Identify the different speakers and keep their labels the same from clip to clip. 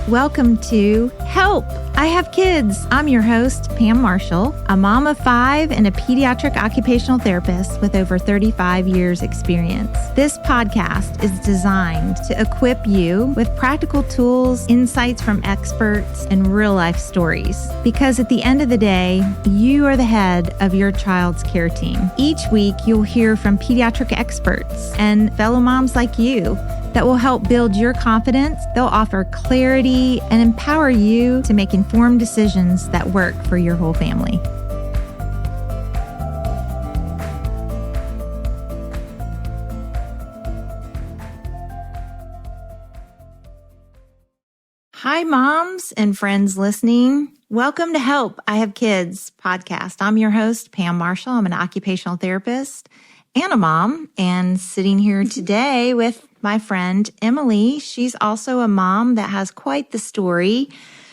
Speaker 1: Welcome to Help, I Have Kids. I'm your host, Pam Marshall, a mom of 5 and a pediatric occupational therapist with over 35 years experience. This podcast is designed to equip you with practical tools, insights from experts, and real-life stories. Because at the end of the day, you are the head of your child's care team. Each week, you'll hear from pediatric experts and fellow moms like you that will help build your confidence. They'll offer clarity and empower you to make informed decisions that work for your whole family. Hi, moms and friends listening. Welcome to Help, I Have Kids podcast. I'm your host, Pam Marshall. I'm an occupational therapist and a mom, and sitting here today with my friend Emily. She's also a mom that has quite the story.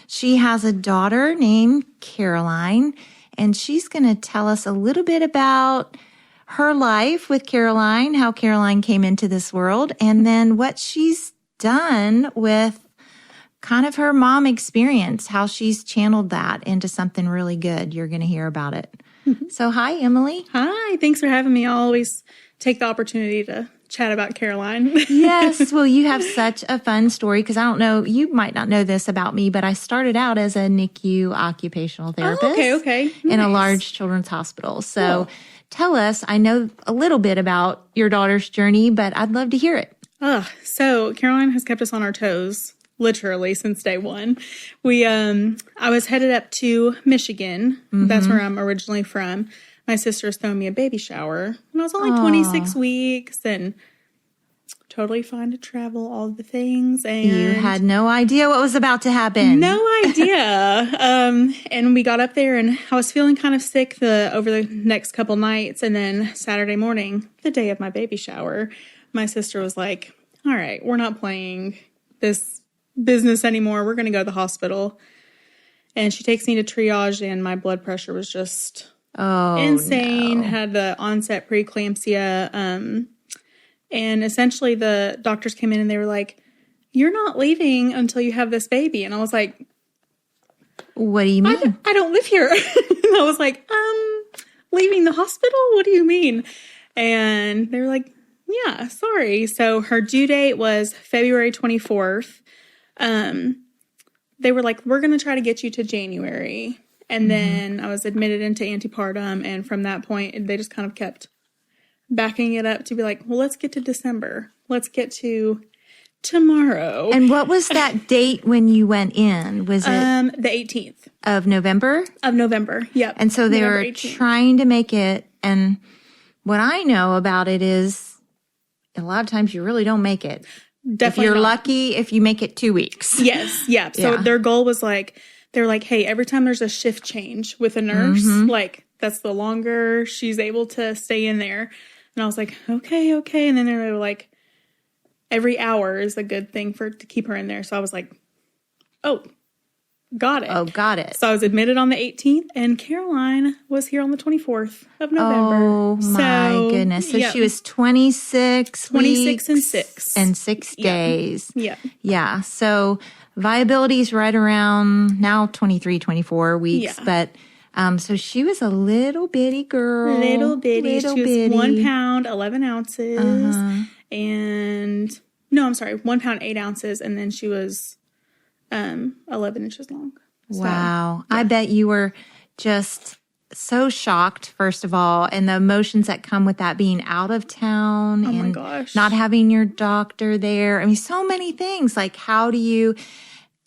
Speaker 1: She has a daughter named Caroline, and she's going to tell us a little bit about her life with Caroline, how Caroline came into this world, and then what she's done with kind of her mom experience, how she's channeled that into something really good. You're going to hear about it. So hi, Emily.
Speaker 2: Hi, thanks for having me. I'll always take the opportunity to chat about Caroline.
Speaker 1: Yes, well, you have such a fun story because I don't know, you might not know this about me, but I started out as a NICU occupational therapist
Speaker 2: Okay.
Speaker 1: in a
Speaker 2: Nice.
Speaker 1: large children's hospital. So tell us, I know a little bit about your daughter's journey, but I'd love to hear it.
Speaker 2: So Caroline has kept us on our toes, literally since day one. I was headed up to Michigan. That's where I'm originally from. My sister's throwing me a baby shower, and I was only 26 weeks and totally fine to travel, all the things. And
Speaker 1: You had no idea what was about to happen.
Speaker 2: no idea. And we got up there, and I was feeling kind of sick over the next couple nights. And then Saturday morning, the day of my baby shower, my sister was like, all right, we're not playing this business anymore. We're going to go to the hospital. And she takes me to triage, and my blood pressure was just insane.
Speaker 1: No.
Speaker 2: Had the onset preeclampsia. And essentially the doctors came in and they were like, you're not leaving until you have this baby. And I was like,
Speaker 1: What do you mean?
Speaker 2: I don't live here. And I was like, leaving the hospital? What do you mean? And they were like, yeah, sorry. So her due date was February 24th. They were like, we're going to try to get you to January. And then I was admitted into antepartum. And from that point, they just kind of kept backing it up to be like, well, let's get to December. Let's get to tomorrow.
Speaker 1: And what was that date when you went in? Was it
Speaker 2: The 18th
Speaker 1: of November?
Speaker 2: of November. Yep.
Speaker 1: And so they
Speaker 2: November
Speaker 1: were
Speaker 2: 18th.
Speaker 1: trying to make it. And what I know about it is a lot of times you really don't make it.
Speaker 2: Definitely
Speaker 1: If you're
Speaker 2: not.
Speaker 1: lucky, if you make it 2 weeks.
Speaker 2: Yes. Yeah. So
Speaker 1: Yeah.
Speaker 2: their goal was like, they're like, hey, every time there's a shift change with a nurse, like that's the longer she's able to stay in there. And I was like, okay. And then they were like, every hour is a good thing to keep her in there. So I was like, oh, got it.
Speaker 1: Oh, got it.
Speaker 2: So I was admitted on the 18th, and Caroline was here on the 24th of November.
Speaker 1: Oh, my goodness. So she was 26
Speaker 2: 26 and
Speaker 1: weeks
Speaker 2: 6.
Speaker 1: and 6 days.
Speaker 2: Yeah.
Speaker 1: Yeah. So viability is right around now 23, 24 weeks.
Speaker 2: Yeah.
Speaker 1: But so she was a little bitty girl.
Speaker 2: Little bitty.
Speaker 1: Little
Speaker 2: She was
Speaker 1: bitty.
Speaker 2: 1 pound, 11 ounces. And no, I'm sorry, 1 pound, 8 ounces. And then she was 11 inches long. So,
Speaker 1: Wow. I bet you were just so shocked, first of all, and the emotions that come with that being out of town
Speaker 2: my
Speaker 1: and
Speaker 2: gosh.
Speaker 1: not having your doctor there. I mean, so many things. Like, how do you,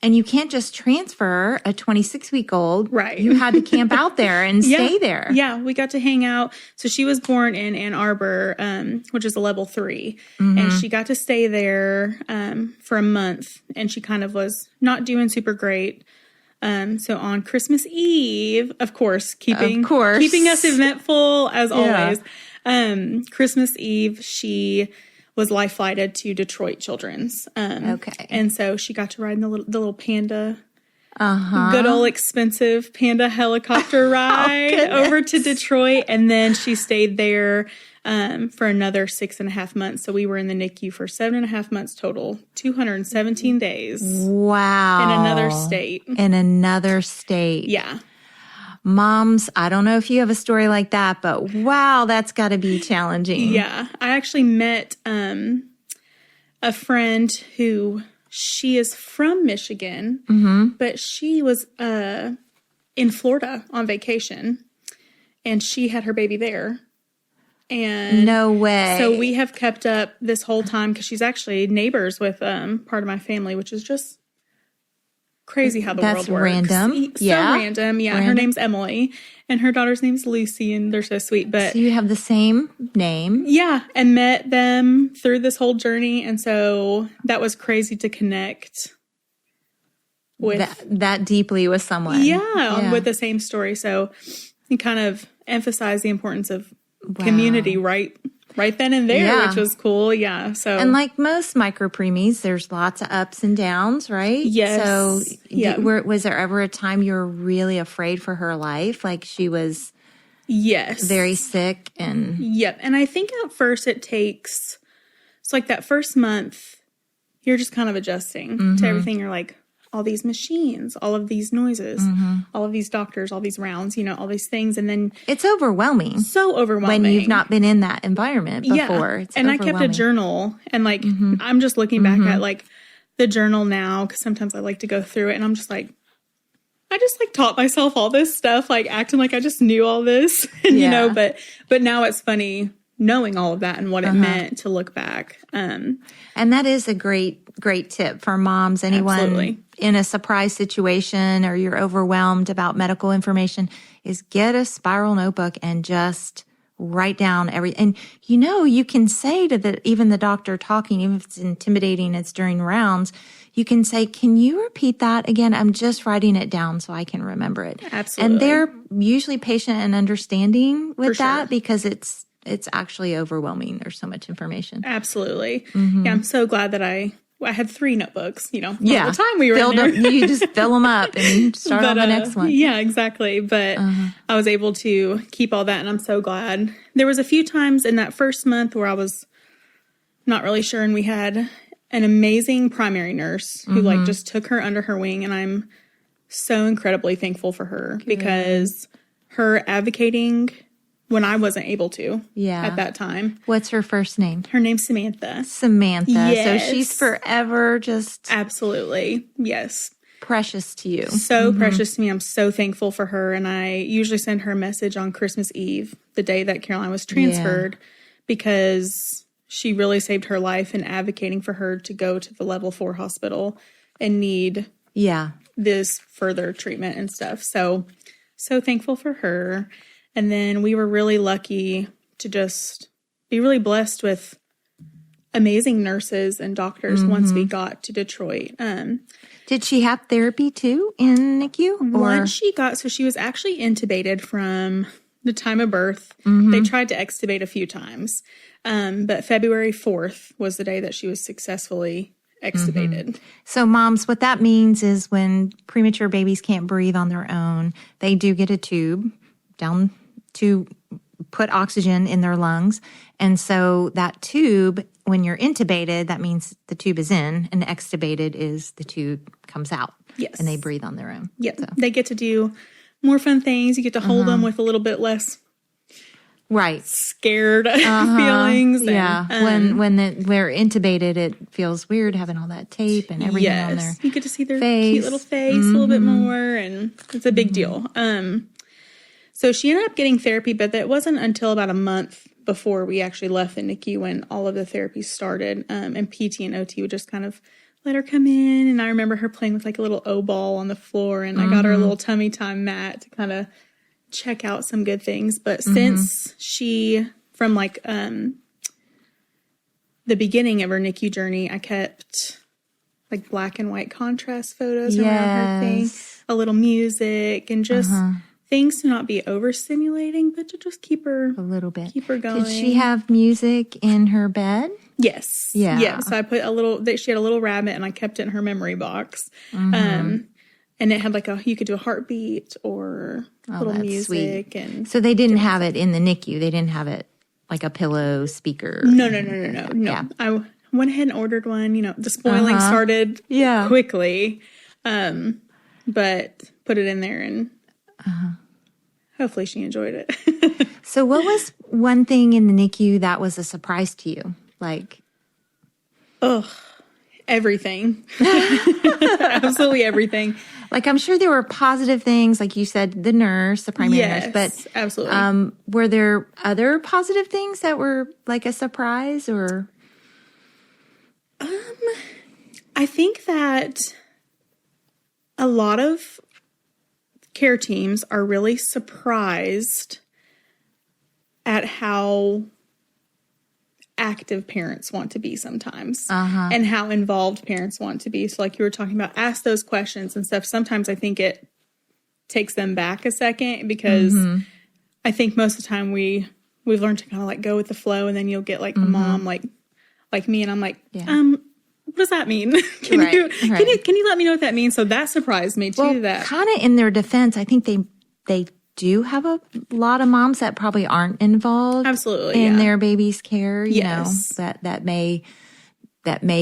Speaker 1: and you can't just transfer a 26-week-old.
Speaker 2: Right.
Speaker 1: You had to camp out there and stay there.
Speaker 2: Yeah, we got to hang out. So she was born in Ann Arbor, which is a level 3. And she got to stay there for a month. And she kind of was not doing super great. So on Christmas Eve, of course, keeping us eventful as always. Christmas Eve, she was life flighted to Detroit Children's.
Speaker 1: Okay.
Speaker 2: And so she got to ride in the little panda good old expensive Panda helicopter ride over to Detroit. And then she stayed there for another 6.5 months. So we were in the NICU for 7.5 months total, 217 days.
Speaker 1: Wow.
Speaker 2: In another state.
Speaker 1: In another state.
Speaker 2: Yeah.
Speaker 1: Moms, I don't know if you have a story like that, but wow, that's got to be challenging.
Speaker 2: Yeah. I actually met a friend who, she is from Michigan, but she was in Florida on vacation, and she had her baby there. And
Speaker 1: no way.
Speaker 2: So we have kept up this whole time because she's actually neighbors with part of my family, which is just crazy how the world works.
Speaker 1: Random.
Speaker 2: So random. Yeah. Her name's Emily, and her daughter's name's Lucy, and they're so sweet. But
Speaker 1: so you have the same name.
Speaker 2: Yeah. And met them through this whole journey. And so that was crazy to connect with
Speaker 1: that deeply with someone.
Speaker 2: Yeah. With the same story. So you kind of emphasize the importance of community right then and there, which was cool. Yeah. So,
Speaker 1: and like most micro preemies, there's lots of ups and downs, right?
Speaker 2: Yes.
Speaker 1: So was there ever a time you were really afraid for her life? Like she was very sick and.
Speaker 2: Yep. And I think at first it's like that first month, you're just kind of adjusting to everything. You're like, all these machines, all of these noises, all of these doctors, all these rounds, all these things. And then
Speaker 1: it's overwhelming.
Speaker 2: So overwhelming.
Speaker 1: When you've not been in that environment before.
Speaker 2: Yeah. And I kept a journal, and like, I'm just looking back at like the journal now, because sometimes I like to go through it, and I'm just like, I just like taught myself all this stuff, like acting like I just knew all this, and, but now it's funny knowing all of that and what it meant to look back.
Speaker 1: And that is a great tip for moms, anyone in a surprise situation or you're overwhelmed about medical information, is get a spiral notebook and just write down everything. And, you can say to even the doctor talking, even if it's intimidating, it's during rounds, you can say, can you repeat that again? I'm just writing it down so I can remember it.
Speaker 2: Absolutely.
Speaker 1: And they're usually patient and understanding with that because it's actually overwhelming. There's so much information.
Speaker 2: Absolutely. Yeah, I'm so glad that I had 3 notebooks, all the time we were in there.
Speaker 1: You just fill them up and start on the next one.
Speaker 2: Yeah, exactly. But I was able to keep all that, and I'm so glad. There was a few times in that first month where I was not really sure, and we had an amazing primary nurse who just took her under her wing, and I'm so incredibly thankful for her because her advocating when I wasn't able to at that time.
Speaker 1: What's her first name?
Speaker 2: Her name's Samantha.
Speaker 1: Yes. So she's forever just...
Speaker 2: Absolutely. Yes.
Speaker 1: Precious to you.
Speaker 2: So precious to me. I'm so thankful for her. And I usually send her a message on Christmas Eve, the day that Caroline was transferred, because she really saved her life in advocating for her to go to the level 4 hospital and need this further treatment and stuff. So thankful for her. And then we were really lucky to just be really blessed with amazing nurses and doctors once we got to Detroit.
Speaker 1: Did she have therapy too in NICU?
Speaker 2: Once she was actually intubated from the time of birth. They tried to extubate a few times. But February 4th was the day that she was successfully extubated.
Speaker 1: So moms, what that means is when premature babies can't breathe on their own, they do get a tube down to put oxygen in their lungs. And so that tube, when you're intubated, that means the tube is in, and extubated is the tube comes out.
Speaker 2: Yes.
Speaker 1: And they breathe on their own.
Speaker 2: Yep. So. They get to do more fun things. You get to hold them with a little bit less scared feelings.
Speaker 1: And, when they're intubated, it feels weird having all that tape and everything on there.
Speaker 2: You get to see their cute little face a little bit more, and it's a big deal. So she ended up getting therapy, but that wasn't until about a month before we actually left the NICU when all of the therapies started. And PT and OT would just kind of let her come in. And I remember her playing with like a little O-ball on the floor, and I got her a little tummy time mat to kind of check out some good things. But since she, from like the beginning of her NICU journey, I kept like black and white contrast photos around her thing, a little music, and just... things to not be overstimulating, but to just keep her
Speaker 1: a little bit.
Speaker 2: Keep her going.
Speaker 1: Did she have music in her bed?
Speaker 2: Yes. Yeah. So I put she had a little rabbit, and I kept it in her memory box. And it had like you could do a heartbeat or little music.
Speaker 1: Sweet.
Speaker 2: And
Speaker 1: so they didn't have it in the NICU. They didn't have it like a pillow speaker.
Speaker 2: No.
Speaker 1: Yeah.
Speaker 2: I went ahead and ordered one. The spoiling started quickly, but put it in there and hopefully she enjoyed it.
Speaker 1: So what was one thing in the NICU that was a surprise to you? Like,
Speaker 2: everything. Absolutely everything.
Speaker 1: Like, I'm sure there were positive things, like you said, the nurse, the primary nurse, but
Speaker 2: absolutely.
Speaker 1: Were there other positive things that were like a surprise or?
Speaker 2: I think that a lot of care teams are really surprised at how active parents want to be sometimes and how involved parents want to be. So like you were talking about, ask those questions and stuff. Sometimes I think it takes them back a second because I think most of the time we've learned to kind of like go with the flow, and then you'll get like a mom like me, and I'm like, what does that mean? Can you let me know what that means? So that surprised me too.
Speaker 1: Well,
Speaker 2: that
Speaker 1: kind of in their defense, I think they do have a lot of moms that probably aren't involved in their baby's care. You know, that may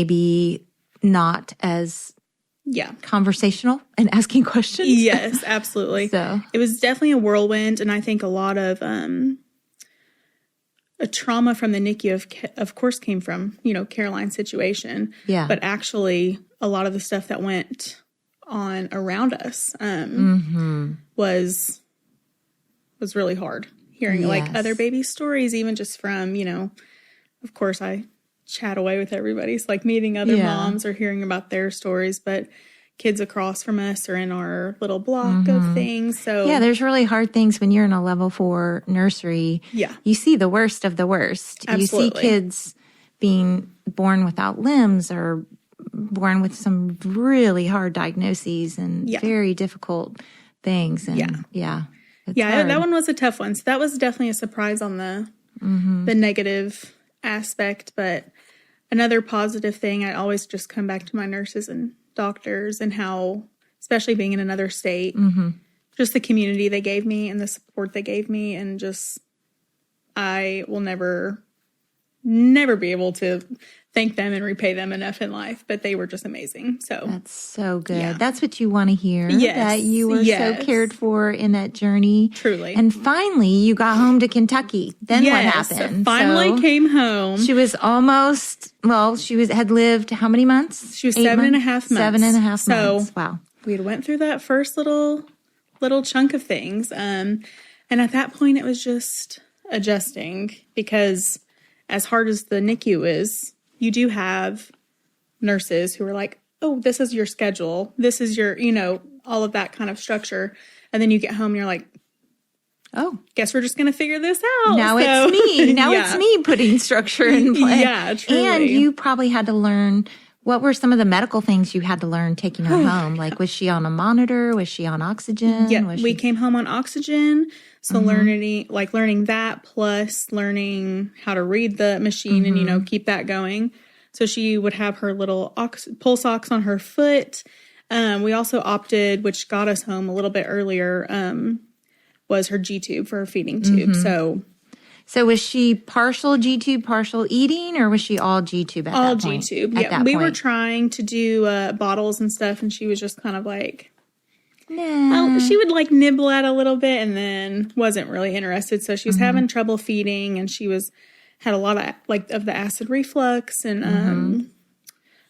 Speaker 1: be not as conversational and asking questions.
Speaker 2: Yes, absolutely. So it was definitely a whirlwind, and I think a lot of a trauma from the NICU of course came from Caroline's situation. Yeah, but actually a lot of the stuff that went on around us was really hard. Hearing like other baby stories, even just from of course I chat away with everybody. It's like meeting other moms or hearing about their stories, but kids across from us are in our little block of things. So
Speaker 1: there's really hard things when you're in a level 4 nursery. Yeah. You see the worst of the worst. Absolutely. You see kids being born without limbs or born with some really hard diagnoses and very difficult things. And that one was a tough one. So that was definitely a surprise on the negative aspect. But another positive thing, I always just come back to my nurses and doctors and how, especially being in another state, just the community they gave me and the support they gave me, and just I will never be able to thank them and repay them enough in life, but they were just amazing. So that's so good. Yeah. That's what you want to hear. Yes. That you were so cared for in that journey.
Speaker 2: Truly.
Speaker 1: And finally you got home to Kentucky. Then what happened?
Speaker 2: Finally came home.
Speaker 1: She was had lived how many months?
Speaker 2: She was 7.5 months.
Speaker 1: 7.5 months. Wow.
Speaker 2: We went through that first little chunk of things. And at that point it was just adjusting, because as hard as the NICU is, you do have nurses who are like, oh, this is your schedule. This is your, all of that kind of structure. And then you get home and you're like, oh, guess we're just going to figure this out.
Speaker 1: Now it's me. Now it's me putting structure in place.
Speaker 2: Yeah, truly.
Speaker 1: And you probably had to learn, what were some of the medical things you had to learn taking her home? Like, was she on a monitor? Was she on oxygen?
Speaker 2: Yeah, we came home on oxygen. So learning that, plus learning how to read the machine and, keep that going. So she would have her little pulse ox on her foot. We also opted, which got us home a little bit earlier, was her G-tube for her feeding tube.
Speaker 1: So was she partial G-tube, partial eating, or was she all G-tube at that point?
Speaker 2: All G-tube, yeah. We were trying to do bottles and stuff, and she was just kind of like, nah. She would like nibble at a little bit and then wasn't really interested. So she was having trouble feeding, and she had a lot of the acid reflux and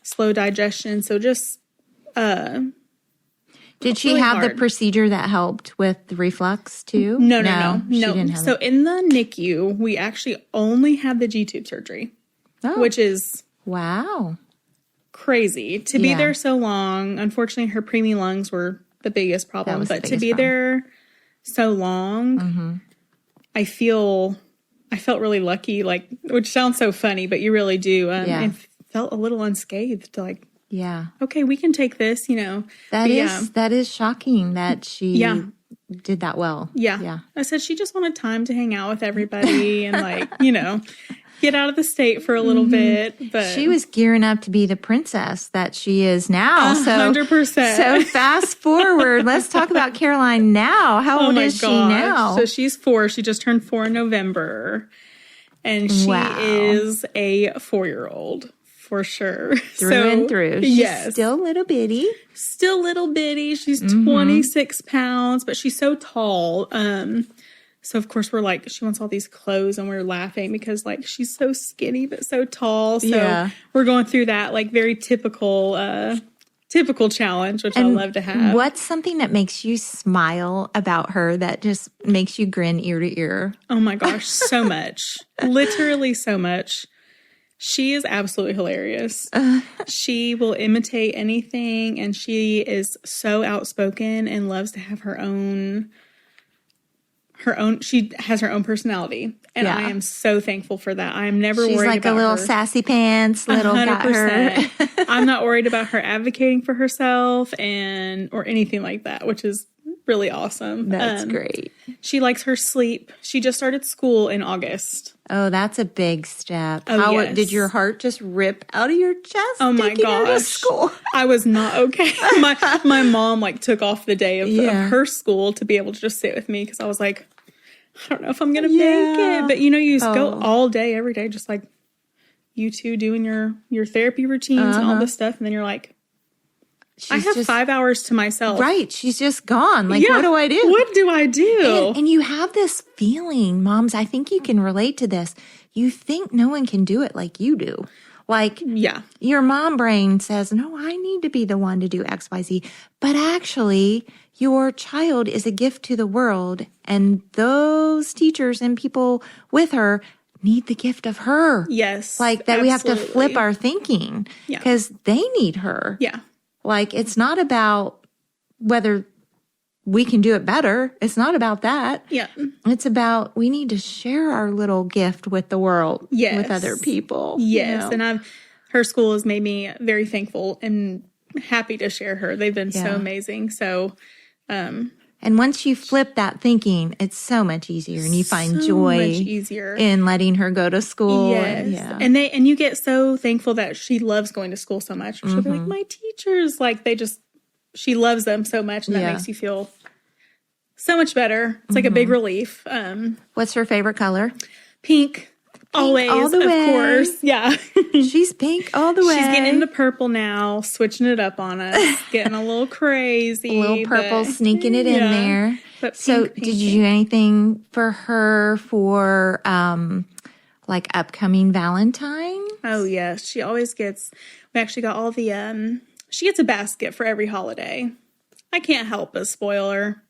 Speaker 2: slow digestion. So just
Speaker 1: did she have the procedure that helped with the reflux too?
Speaker 2: No.
Speaker 1: She didn't have
Speaker 2: so in the NICU, we actually only had the G-tube surgery, which is crazy to be there so long. Unfortunately, her preemie lungs were the biggest problem, but to be there so long, I felt really lucky, like, which sounds so funny, but you really do. I felt a little unscathed, like, okay, we can take this,
Speaker 1: That is shocking that she did that well.
Speaker 2: Yeah. I said she just wanted time to hang out with everybody and like, get out of the state for a little bit. But
Speaker 1: she was gearing up to be the princess that she is now.
Speaker 2: 100%.
Speaker 1: So fast forward. Let's talk about Caroline now. How old is she now?
Speaker 2: So she's 4. She just turned 4 in November. And she is a 4-year-old. For sure.
Speaker 1: Through and through. She's still little bitty.
Speaker 2: Still little bitty. She's 26 pounds, but she's so tall. So, of course, we're like, she wants all these clothes, and we're laughing because, like, she's so skinny but so tall. So we're going through that, like, very typical challenge, which I love to have.
Speaker 1: What's something that makes you smile about her that just makes you grin ear to ear?
Speaker 2: Oh, my gosh, so much. Literally so much. She is absolutely hilarious. She will imitate anything, and she is so outspoken and loves to have her own, she has her own personality. And I am so thankful for that. I am never worried about her.
Speaker 1: She's like a little sassy pants, little 100%. Got her.
Speaker 2: I'm not worried about her advocating for herself or anything like that, which is really awesome.
Speaker 1: That's great.
Speaker 2: She likes her sleep. She just started school in August.
Speaker 1: Oh, that's a big step.
Speaker 2: Yes.
Speaker 1: Did your heart just rip out of your chest?
Speaker 2: Oh my gosh.
Speaker 1: Her to school?
Speaker 2: I was not okay. My mom took off the day of her school to be able to just sit with me because I was like, I don't know if I'm going to make it. But you just go all day, every day, just like you two doing your therapy routines and all this stuff. And then you're like, I have 5 hours to myself.
Speaker 1: Right. She's just gone. Like, what do I do?
Speaker 2: What do I do?
Speaker 1: And you have this feeling, moms, I think you can relate to this. You think no one can do it like you do. Like, your mom brain says, no, I need to be the one to do X, Y, Z. But actually, your child is a gift to the world. And those teachers and people with her need the gift of her.
Speaker 2: Yes.
Speaker 1: Like that, we have to flip our thinking because they need her.
Speaker 2: Yeah.
Speaker 1: Like, it's not about whether we can do it better. It's not about that.
Speaker 2: Yeah.
Speaker 1: It's about we need to share our little gift with the world, with other people.
Speaker 2: Yes. And her school has made me very thankful and happy to share her. They've been so amazing. So,
Speaker 1: and once you flip that thinking, it's so much easier, and you find joy in letting her go to school.
Speaker 2: Yes. And you get so thankful that she loves going to school so much. She'll be like, my teachers, like she loves them so much, and that makes you feel so much better. It's like a big relief.
Speaker 1: What's her favorite color?
Speaker 2: Pink. Always,
Speaker 1: all the way.
Speaker 2: Of course. Yeah.
Speaker 1: She's pink all the way.
Speaker 2: She's getting into purple now, switching it up on us, getting a little crazy.
Speaker 1: A little purple, sneaking it in there.
Speaker 2: But
Speaker 1: pink. Did you do anything for her for like upcoming Valentine's?
Speaker 2: Oh, yes. She always gets, we actually got all the, she gets a basket for every holiday. I can't help but spoil her.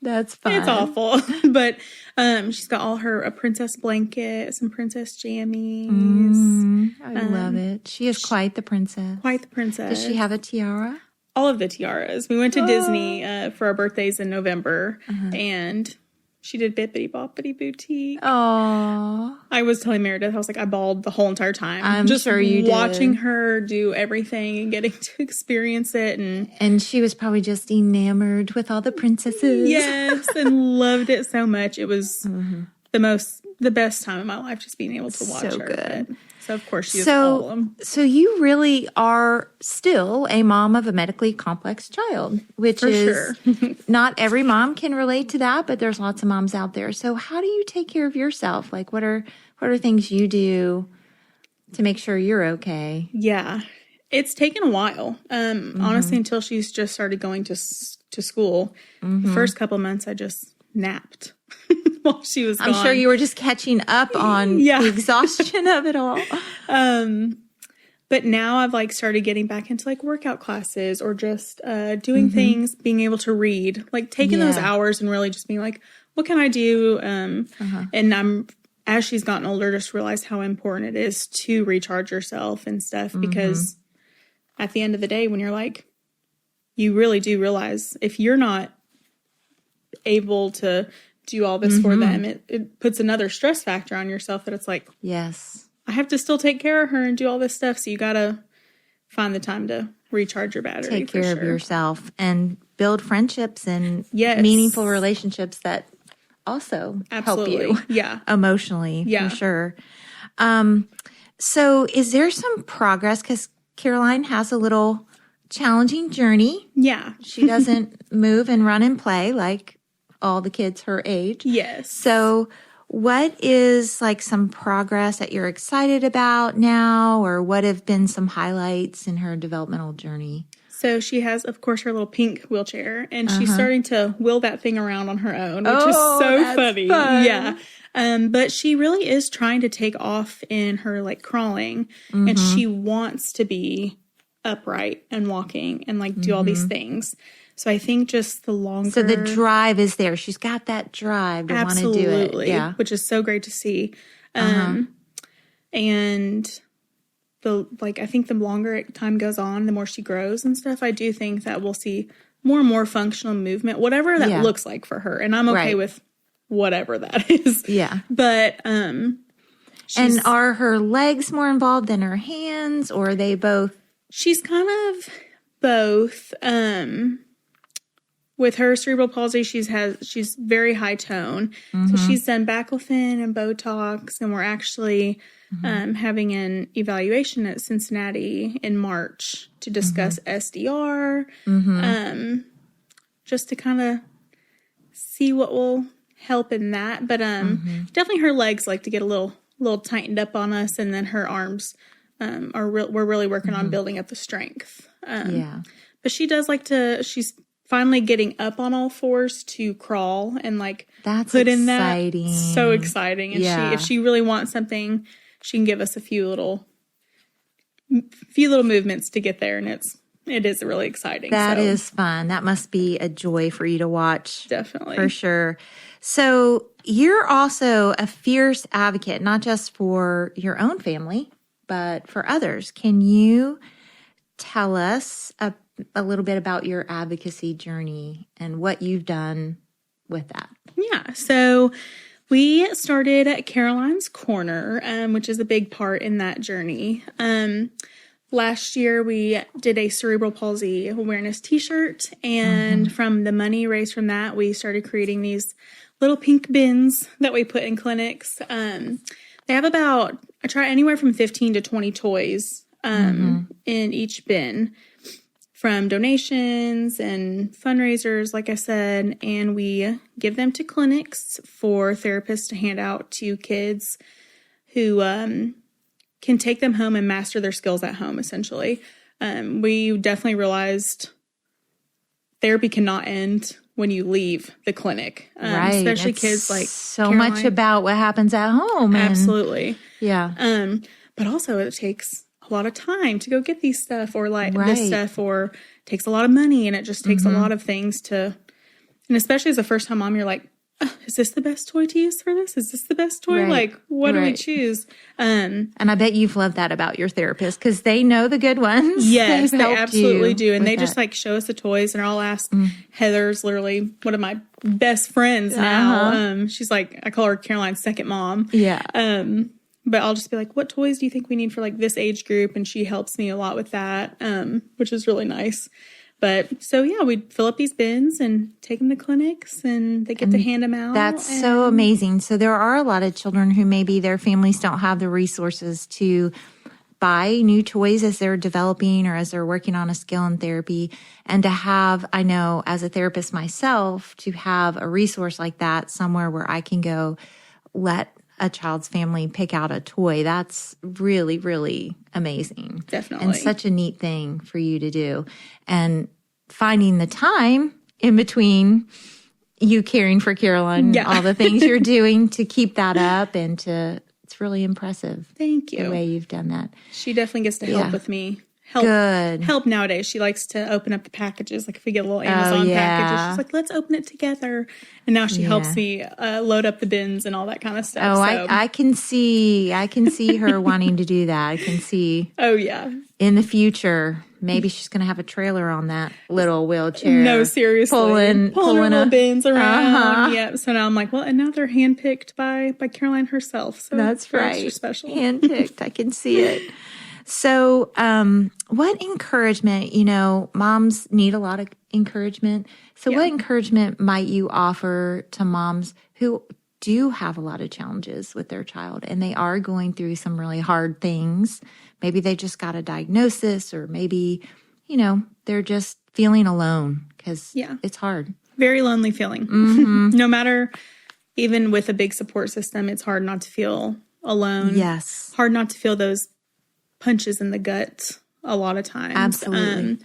Speaker 1: That's fun.
Speaker 2: It's awful. But she's got all a princess blanket, some princess jammies.
Speaker 1: I love it. She is quite the princess.
Speaker 2: Quite the princess.
Speaker 1: Does she have a tiara?
Speaker 2: All of the tiaras. We went to Disney for our birthdays in November, and she did Bippity Boppity Boutique.
Speaker 1: Oh,
Speaker 2: I was telling Meredith, I was like, I bawled the whole entire time.
Speaker 1: I'm sure you did.
Speaker 2: Watching her do everything and getting to experience it.
Speaker 1: And she was probably just enamored with all the princesses.
Speaker 2: Yes, and loved it so much. It was the best time of my life, just being able to watch her.
Speaker 1: Good.
Speaker 2: So, of course, she is all of them.
Speaker 1: So you really are still a mom of a medically complex child, which is not every mom can relate to that, but there's lots of moms out there. So how do you take care of yourself? Like, what are things you do to make sure you're okay?
Speaker 2: Yeah, it's taken a while. Honestly, until she's just started going to school. The first couple of months, I just napped. While she was gone.
Speaker 1: I'm sure you were just catching up on the exhaustion of it all.
Speaker 2: But now I've started getting back into workout classes or just doing things, being able to read, taking those hours and really just being like, what can I do? And as she's gotten older, just realized how important it is to recharge yourself and stuff, because at the end of the day, when you're you really do realize if you're not able to do all this for them, it puts another stress factor on yourself that it's
Speaker 1: yes,
Speaker 2: I have to still take care of her and do all this stuff. So you got to find the time to recharge your battery.
Speaker 1: Take care of yourself and build friendships and meaningful relationships that also help you emotionally, for sure. So is there some progress? Because Caroline has a little challenging journey.
Speaker 2: Yeah.
Speaker 1: She doesn't move and run and play like all the kids her age.
Speaker 2: Yes.
Speaker 1: So what is like some progress that you're excited about now, or what have been some highlights in her developmental journey?
Speaker 2: So she has, of course, her little pink wheelchair, and she's starting to wheel that thing around on her own, which is so funny.
Speaker 1: Fun.
Speaker 2: Yeah. But she really is trying to take off in her like crawling, and she wants to be upright and walking and like do all these things. So I think just the longer.
Speaker 1: So the drive is there. She's got that drive to want to do it. Yeah.
Speaker 2: Which is so great to see. And I think the longer time goes on, the more she grows and stuff, I do think that we'll see more and more functional movement, whatever that looks like for her. And I'm okay with whatever that is.
Speaker 1: Yeah.
Speaker 2: But,
Speaker 1: and are her legs more involved than her hands, or are they both?
Speaker 2: She's kind of both. With her cerebral palsy, she's very high tone. So she's done baclofen and Botox, and we're actually having an evaluation at Cincinnati in March to discuss SDR, just to kind of see what will help in that. But definitely her legs like to get a little tightened up on us, and then her arms we're really working on building up the strength. But she does like to. She's finally getting up on all fours to crawl and like
Speaker 1: put in that.
Speaker 2: So exciting. And if she really wants something, she can give us a few little movements to get there, and it is really exciting.
Speaker 1: That is fun. That must be a joy for you to watch.
Speaker 2: Definitely.
Speaker 1: For sure. So you're also a fierce advocate, not just for your own family, but for others. Can you tell us a little bit about your advocacy journey and what you've done with that?
Speaker 2: Yeah. So we started at Caroline's Corner, which is a big part in that journey. Last year, we did a cerebral palsy awareness t-shirt, and from the money raised from that, we started creating these little pink bins that we put in clinics. They have I try anywhere from 15 to 20 toys in each bin, from donations and fundraisers, like I said, and we give them to clinics for therapists to hand out to kids who can take them home and master their skills at home, essentially. We definitely realized therapy cannot end when you leave the clinic,
Speaker 1: right.
Speaker 2: Especially
Speaker 1: it's
Speaker 2: kids like
Speaker 1: so
Speaker 2: Caroline.
Speaker 1: Much about what happens at home.
Speaker 2: Absolutely.
Speaker 1: Yeah.
Speaker 2: But also it takes a lot of time to go get these stuff, or like this stuff, or takes a lot of money, and it just takes a lot of things to, and especially as a first time mom, you're like, is this the best toy to use for this? Is this the best toy? Like, what do we choose?
Speaker 1: And I bet you've loved that about your therapist, because they know the good ones.
Speaker 2: Yes, they absolutely do. And they just like show us the toys, and I'll ask Heather's literally one of my best friends now. She's like, I call her Caroline's second mom.
Speaker 1: Yeah.
Speaker 2: But I'll just be like, what toys do you think we need for like this age group? And she helps me a lot with that, which is really nice. But so, yeah, we fill up these bins and take them to clinics, and they get to hand them out.
Speaker 1: That's so amazing. So there are a lot of children who maybe their families don't have the resources to buy new toys as they're developing or as they're working on a skill in therapy. And to have, I know as a therapist myself, to have a resource like that somewhere where I can go let a child's family pick out a toy, that's really, really amazing.
Speaker 2: Definitely.
Speaker 1: And such a neat thing for you to do. And finding the time in between you caring for Caroline, all the things you're doing to keep that up, and it's really impressive.
Speaker 2: Thank you.
Speaker 1: The way you've done that.
Speaker 2: She definitely gets to help with me. Help nowadays. She likes to open up the packages. Like if we get a little Amazon package, she's like, let's open it together. And now she helps me load up the bins and all that kind of stuff.
Speaker 1: Oh, so. I can see her wanting to do that. I can see.
Speaker 2: Oh, yeah.
Speaker 1: In the future, maybe she's going to have a trailer on that little wheelchair.
Speaker 2: No, seriously.
Speaker 1: Pulling
Speaker 2: her little bins around. Yeah. So now I'm like, well, and now they're handpicked by Caroline herself. So
Speaker 1: that's right.
Speaker 2: Extra special.
Speaker 1: Handpicked. I can see it. So, what encouragement, moms need a lot of encouragement. So what encouragement might you offer to moms who do have a lot of challenges with their child and they are going through some really hard things. Maybe they just got a diagnosis, or maybe, they're just feeling alone because it's hard.
Speaker 2: Very lonely feeling. No matter, even with a big support system, it's hard not to feel alone.
Speaker 1: Yes.
Speaker 2: Hard not to feel those punches in the gut a lot of times.
Speaker 1: Absolutely.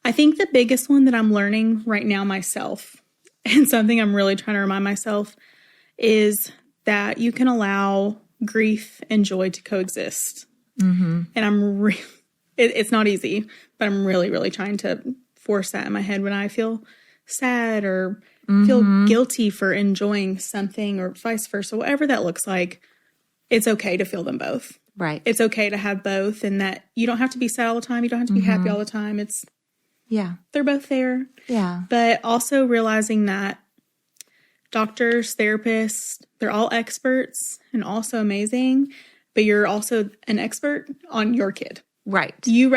Speaker 2: I think the biggest one that I'm learning right now myself, and something I'm really trying to remind myself, is that you can allow grief and joy to coexist. And it's not easy, but I'm really, really trying to force that in my head when I feel sad or feel guilty for enjoying something, or vice versa, whatever that looks like. It's okay to feel them both.
Speaker 1: Right.
Speaker 2: It's okay to have both, and that you don't have to be sad all the time. You don't have to be happy all the time. They're both there.
Speaker 1: Yeah.
Speaker 2: But also realizing that doctors, therapists, they're all experts and also amazing, but you're also an expert on your kid.
Speaker 1: Right.
Speaker 2: You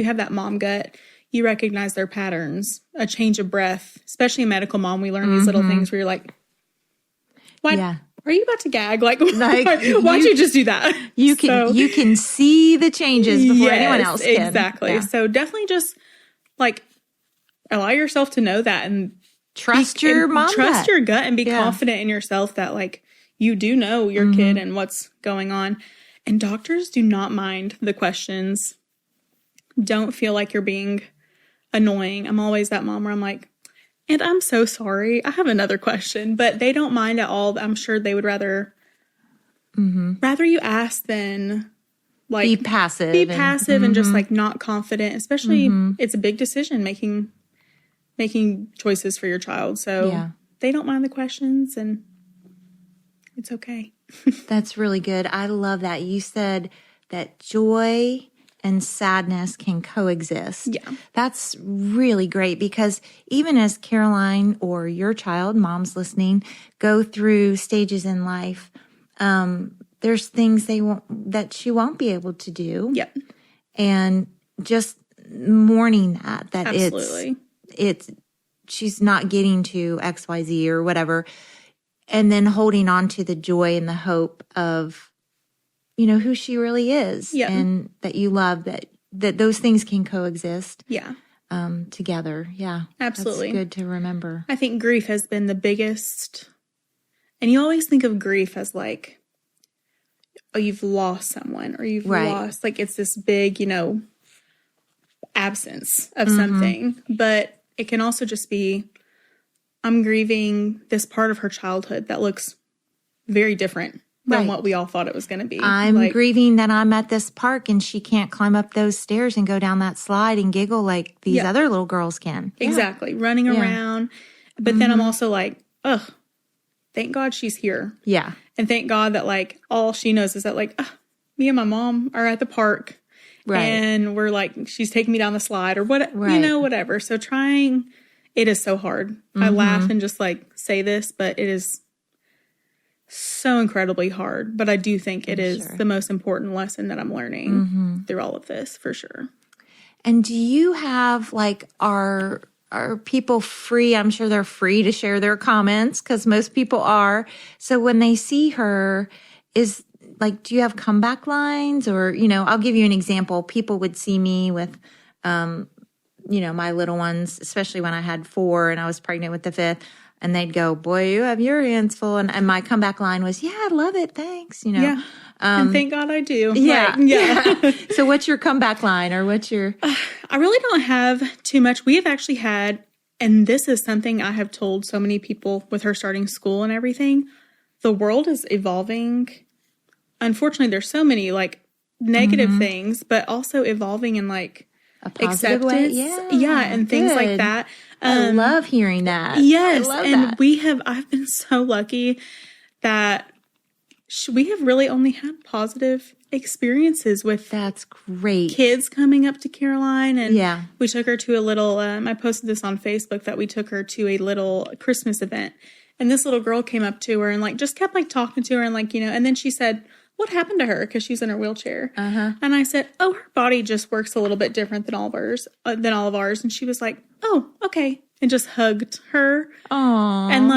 Speaker 2: have that mom gut. You recognize their patterns, a change of breath, especially a medical mom. We learn these little things where you're like, why are you about to gag? Like why'd you just do that?
Speaker 1: You can see the changes before anyone else can.
Speaker 2: Exactly. Yeah. So definitely just allow yourself to know that and
Speaker 1: trust your
Speaker 2: gut and be confident in yourself that you do know your kid and what's going on. And doctors do not mind the questions. Don't feel like you're being annoying. I'm always that mom where I'm like, and I'm so sorry, I have another question, but they don't mind at all. I'm sure they would rather you ask than
Speaker 1: be passive.
Speaker 2: And just not confident, especially it's a big decision making choices for your child. So they don't mind the questions and it's okay.
Speaker 1: That's really good. I love that. You said that joy and sadness can coexist.
Speaker 2: Yeah.
Speaker 1: That's really great, because even as Caroline or your child, moms listening, go through stages in life, there's things that she won't be able to do.
Speaker 2: Yep.
Speaker 1: And just mourning that
Speaker 2: Absolutely.
Speaker 1: it's she's not getting to XYZ or whatever. And then holding on to the joy and the hope of, who she really is.
Speaker 2: Yep.
Speaker 1: And that you love, that those things can coexist.
Speaker 2: Yeah.
Speaker 1: Together. Yeah.
Speaker 2: Absolutely.
Speaker 1: That's good to remember.
Speaker 2: I think grief has been the biggest, and you always think of grief as you've lost someone, or you've lost, it's this big, absence of something. But it can also just be, I'm grieving this part of her childhood that looks very different than what we all thought it was going to be.
Speaker 1: I'm grieving that I'm at this park and she can't climb up those stairs and go down that slide and giggle like these other little girls can.
Speaker 2: Exactly. Running around. But then I'm also like, ugh, thank God she's here.
Speaker 1: Yeah.
Speaker 2: And thank God that all she knows is that me and my mom are at the park. Right. And we're she's taking me down the slide or whatever. So it is so hard. I laugh and just say this, but it is so incredibly hard. But I do think it is the most important lesson that I'm learning through all of this, for sure.
Speaker 1: And do you have are people free? I'm sure they're free to share their comments, because most people are. So when they see her, do you have comeback lines? Or, I'll give you an example. People would see me with, my little ones, especially when I had 4 and I was pregnant with the 5th, and they'd go, boy, you have your hands full. And my comeback line was, yeah, I love it. Thanks.
Speaker 2: Yeah. And thank God I do.
Speaker 1: Yeah. Yeah. So what's your comeback line, or what's your?
Speaker 2: I really don't have too much. We have actually had, and this is something I have told so many people with her starting school and everything, the world is evolving. Unfortunately, there's so many negative things, but also evolving in a
Speaker 1: positive
Speaker 2: acceptance.
Speaker 1: Way?
Speaker 2: Yeah, and things like that.
Speaker 1: I love hearing that.
Speaker 2: Yes,
Speaker 1: I love
Speaker 2: and I've been so lucky that we have really only had positive experiences with
Speaker 1: that's great
Speaker 2: kids coming up to Caroline. And we took her to a little, I posted this on Facebook, that we took her to a little Christmas event. And this little girl came up to her and just kept talking to her and and then she said, what happened to her? Because she's in her wheelchair. And I said, oh, her body just works a little bit different than all of ours. And she was like, oh, okay. And just hugged her.
Speaker 1: Aww.
Speaker 2: And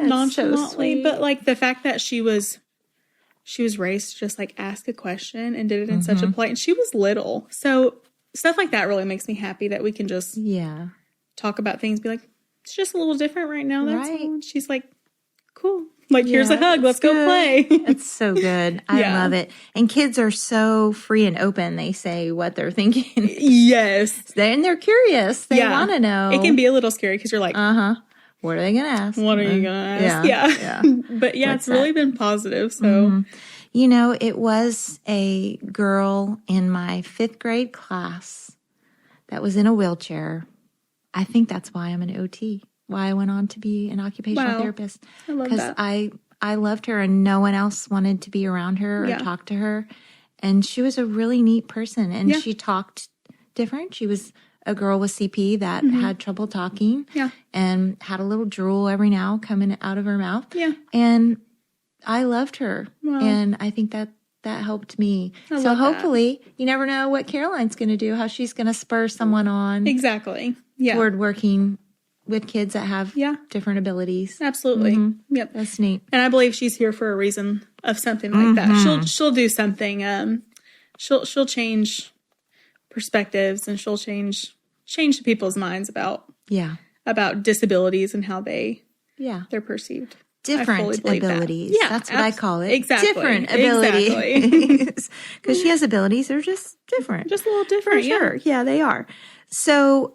Speaker 2: nonchalantly.
Speaker 1: So
Speaker 2: but like the fact that she was raised to just like ask a question and did it in such a polite, and she was little. So stuff like that really makes me happy that we can just talk about things, be like, it's just a little different right now. That's all. And she's like, cool. Like, here's a hug. Let's go play.
Speaker 1: It's so good. I love it. And kids are so free and open. They say what they're thinking.
Speaker 2: Yes.
Speaker 1: And they're curious. They want to know.
Speaker 2: It can be a little scary because you're like,
Speaker 1: what are they going to ask?
Speaker 2: What are you going to ask? Yeah. But it's really been positive. So,
Speaker 1: you know, it was a girl in my 5th grade class that was in a wheelchair. I think that's why I'm an OT. Why I went on to be an occupational therapist.
Speaker 2: I love that.
Speaker 1: Because I loved her and no one else wanted to be around her or talk to her. And she was a really neat person. And she talked different. She was a girl with CP that had trouble talking and had a little drool every now coming out of her mouth. Yeah. And I loved her. Wow. And I think that helped me. So hopefully, you never know what Caroline's going to do, how she's going to spur someone on.
Speaker 2: Exactly.
Speaker 1: Toward working with kids that have different abilities.
Speaker 2: Absolutely. Yep.
Speaker 1: That's neat.
Speaker 2: And I believe she's here for a reason of something like that. She'll do something. She'll change perspectives, and she'll change people's minds about disabilities and how they're perceived.
Speaker 1: Different abilities.
Speaker 2: Yeah,
Speaker 1: that's what I call it.
Speaker 2: Exactly.
Speaker 1: Different abilities. Because she has abilities. They're just different.
Speaker 2: Just a little different.
Speaker 1: For sure. Yeah, they are. So,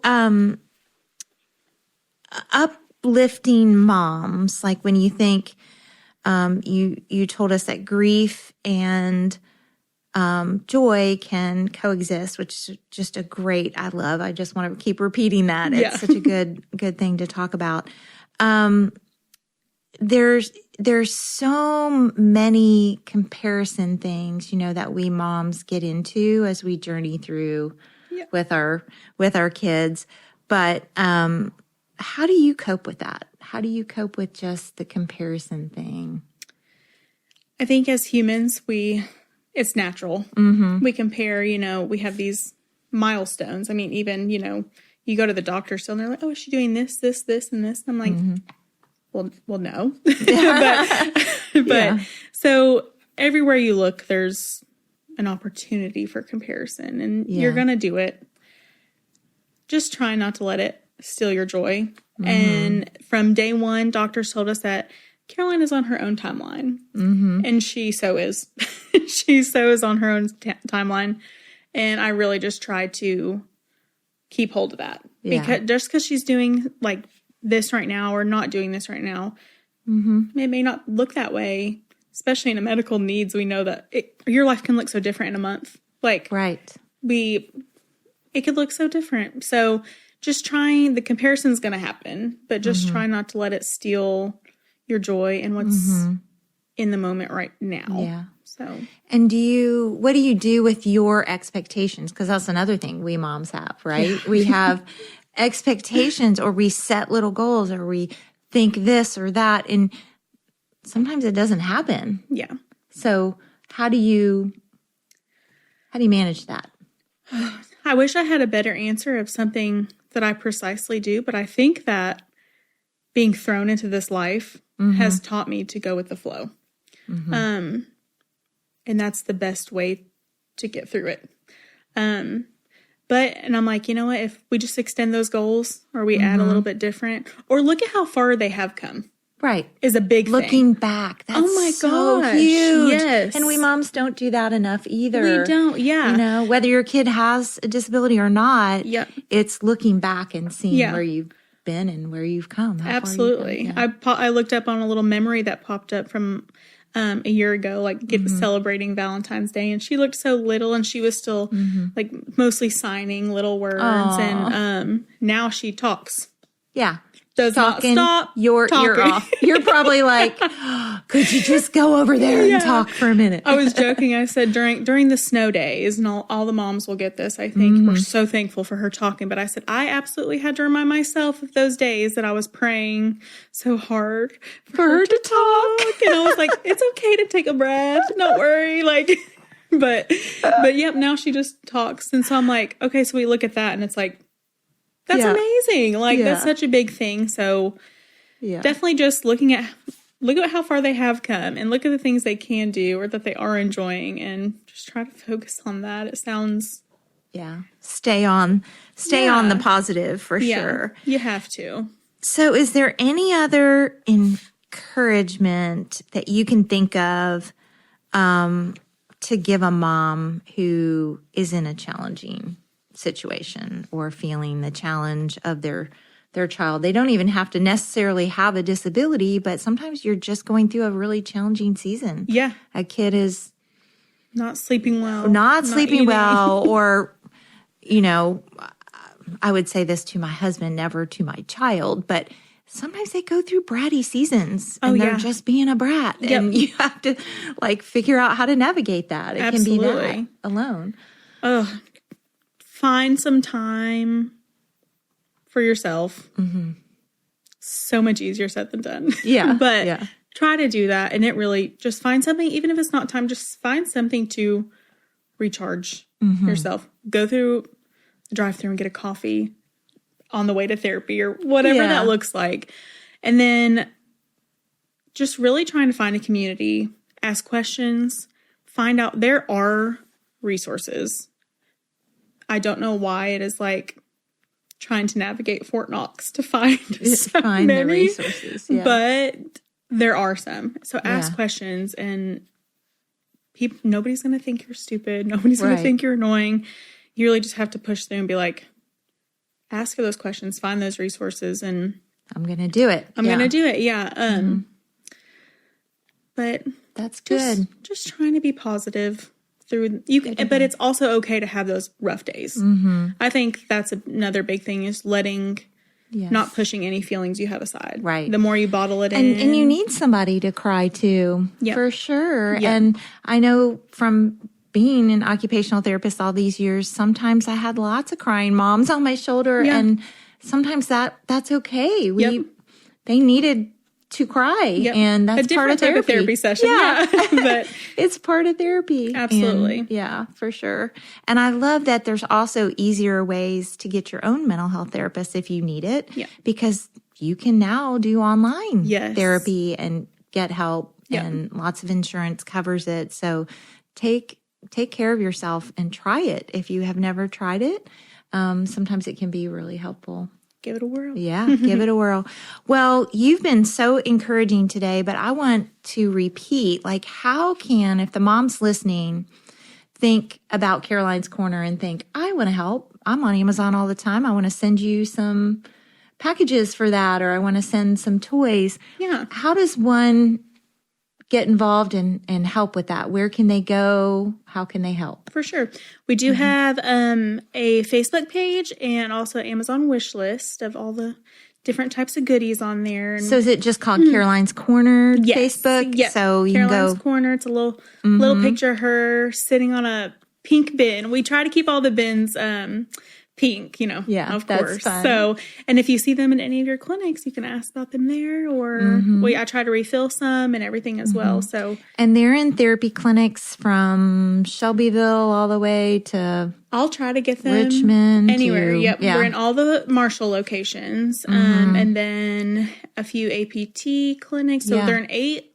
Speaker 1: uplifting moms, like when you think, you told us that grief and joy can coexist, which is just a great, I just want to keep repeating that. It's such a good thing to talk about. There's so many comparison things, you know, that we moms get into as we journey through with our kids. But, how do you cope with that? How do you cope with just the comparison thing?
Speaker 2: I think as humans, it's natural. We compare, you know, we have these milestones. I mean, even, you know, you go to the doctor still and they're like, oh, is she doing this, this, this, and this? And I'm like, well, no. but so everywhere you look, there's an opportunity for comparison, and you're going to do it. Just try not to let it steal your joy. And from day one, doctors told us that Caroline is on her own timeline. And she so is. She so is on her own timeline. And I really just try to keep hold of that. Because she's doing like this right now or not doing this right now, it may not look that way, especially in a medical needs. We know that your life can look so different in a month. Like, it could look so different. So just trying, the comparison's going to happen, but just try not to let it steal your joy and what's in the moment right now. Yeah. So, and
Speaker 1: what do you do with your expectations? Because that's another thing we moms have, right? Yeah. We have expectations, or we set little goals, or we think this or that, and sometimes it doesn't happen. Yeah. So how do you manage that?
Speaker 2: I wish I had a better answer of something that I precisely do, but I think that being thrown into this life has taught me to go with the flow. And that's the best way to get through it. And I'm like, you know what, if we just extend those goals, or we add a little bit different, or look at how far they have come.
Speaker 1: Right.
Speaker 2: Is a big
Speaker 1: Looking
Speaker 2: thing.
Speaker 1: Back. That's so huge. Yes. And we moms don't do that enough either.
Speaker 2: We don't, yeah.
Speaker 1: You know, whether your kid has a disability or not, it's looking back and seeing where you've been and where you've come.
Speaker 2: Absolutely. I looked up on a little memory that popped up from a year ago, like celebrating Valentine's Day, and she looked so little, and she was still like mostly signing little words. Aww. And now she talks.
Speaker 1: Yeah.
Speaker 2: Does
Speaker 1: talking
Speaker 2: not stop
Speaker 1: your ear off. You're probably like, could you just go over there and talk for a minute?
Speaker 2: I was joking. I said during the snow days, and all the moms will get this, I think. We're so thankful for her talking. But I said, I absolutely had to remind myself of those days that I was praying so hard for her to talk. And I was like, it's okay to take a breath. Don't worry. Like, but yep, now she just talks. And so I'm like, okay, so we look at that, and it's like, that's amazing. Like, that's such a big thing. So definitely just look at how far they have come and look at the things they can do or that they are enjoying and just try to focus on that. It sounds...
Speaker 1: Yeah. Stay on the positive for sure.
Speaker 2: You have to.
Speaker 1: So is there any other encouragement that you can think of to give a mom who is in a challenging situation or feeling the challenge of their child? They don't even have to necessarily have a disability, but sometimes you're just going through a really challenging season.
Speaker 2: Yeah.
Speaker 1: A kid is
Speaker 2: not sleeping well.
Speaker 1: Not sleeping well, or, I would say this to my husband, never to my child, but sometimes they go through bratty seasons and they're just being a brat.
Speaker 2: Yep.
Speaker 1: And you have to figure out how to navigate that. It
Speaker 2: Absolutely.
Speaker 1: can be that alone.
Speaker 2: Find some time for yourself. Mm-hmm. So much easier said than done.
Speaker 1: Yeah.
Speaker 2: But try to do that. And it really just find something, even if it's not time, just find something to recharge yourself. Go through the drive-thru and get a coffee on the way to therapy or whatever that looks like. And then just really trying to find a community, ask questions, find out there are resources. I don't know why it is trying to navigate Fort Knox to find
Speaker 1: the resources. Yeah.
Speaker 2: But there are some. So ask questions, and nobody's going to think you're stupid. Nobody's going to think you're annoying. You really just have to push through and be like, ask for those questions, find those resources, and
Speaker 1: I'm going to do it.
Speaker 2: I'm going to do it. Yeah. But
Speaker 1: that's good.
Speaker 2: Just trying to be positive through but it's also okay to have those rough days. I think that's another big thing is not pushing any feelings you have aside.
Speaker 1: Right.
Speaker 2: The more you bottle it in.
Speaker 1: And you need somebody to cry to, for sure. Yep. And I know from being an occupational therapist all these years, sometimes I had lots of crying moms on my shoulder, and sometimes that's okay. They needed to cry, and that's part of therapy.
Speaker 2: Of therapy session.
Speaker 1: But it's part of therapy.
Speaker 2: Absolutely.
Speaker 1: And, for sure. And I love that there's also easier ways to get your own mental health therapist if you need it, because you can now do online therapy and get help, and lots of insurance covers it. So take care of yourself and try it. If you have never tried it, sometimes it can be really helpful.
Speaker 2: Give it a whirl.
Speaker 1: Yeah, give it a whirl. Well, you've been so encouraging today, but I want to repeat, how can, if the mom's listening, think about Caroline's Corner and think, I want to help. I'm on Amazon all the time. I want to send you some packages for that, or I want to send some toys.
Speaker 2: Yeah.
Speaker 1: How does one get involved and help with that? Where can they go? How can they help?
Speaker 2: For sure. We do have a Facebook page and also an Amazon wish list of all the different types of goodies on there.
Speaker 1: So is it just called Caroline's Corner Facebook?
Speaker 2: Yes.
Speaker 1: So you
Speaker 2: Caroline's
Speaker 1: can go.
Speaker 2: Corner. It's a little picture of her sitting on a pink bin. We try to keep all the bins pink, of course.
Speaker 1: Fun.
Speaker 2: So, and if you see them in any of your clinics, you can ask about them there, or I try to refill some and everything as well. So,
Speaker 1: and they're in therapy clinics from Shelbyville all the way to
Speaker 2: I'll try to get them
Speaker 1: Richmond,
Speaker 2: anywhere. We're in all the Marshall locations, and then a few APT clinics. So they're in 8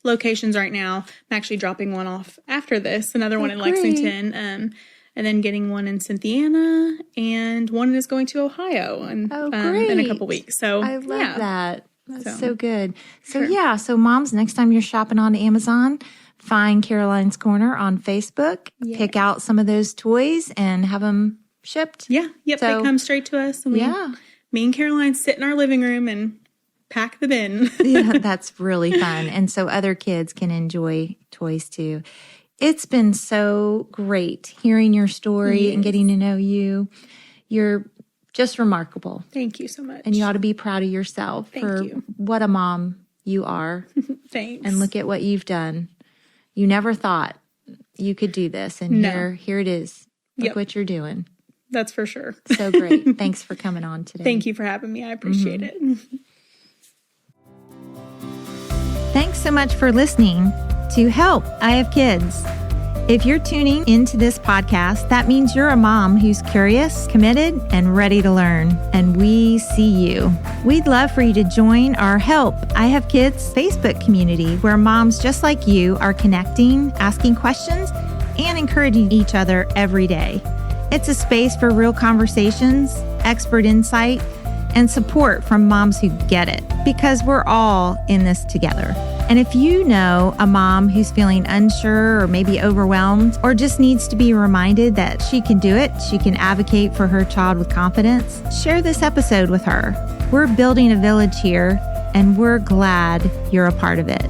Speaker 2: locations right now. I'm actually dropping one off after this, another one in Lexington. And then getting one in Cynthiana, and one is going to Ohio in a couple weeks. So
Speaker 1: I love that. That's so good. So so moms, next time you're shopping on Amazon, find Caroline's Corner on Facebook, pick out some of those toys and have them shipped.
Speaker 2: Yeah. Yep. They come straight to us. And me and Caroline sit in our living room and pack the bin.
Speaker 1: That's really fun. And so other kids can enjoy toys too. It's been so great hearing your story and getting to know you. You're just remarkable.
Speaker 2: Thank you so much.
Speaker 1: And you ought to be proud of yourself for what a mom you are.
Speaker 2: Thanks.
Speaker 1: And look at what you've done. You never thought you could do this. And here it is. Look what you're doing.
Speaker 2: That's for sure.
Speaker 1: So great. Thanks for coming on today.
Speaker 2: Thank you for having me. I appreciate it.
Speaker 1: Thanks so much for listening to Help, I Have Kids. If you're tuning into this podcast, that means you're a mom who's curious, committed, and ready to learn. And we see you. We'd love for you to join our Help, I Have Kids Facebook community, where moms just like you are connecting, asking questions, and encouraging each other every day. It's a space for real conversations, expert insight, and support from moms who get it, because we're all in this together. And if you know a mom who's feeling unsure or maybe overwhelmed, or just needs to be reminded that she can do it, she can advocate for her child with confidence, share this episode with her. We're building a village here, and we're glad you're a part of it.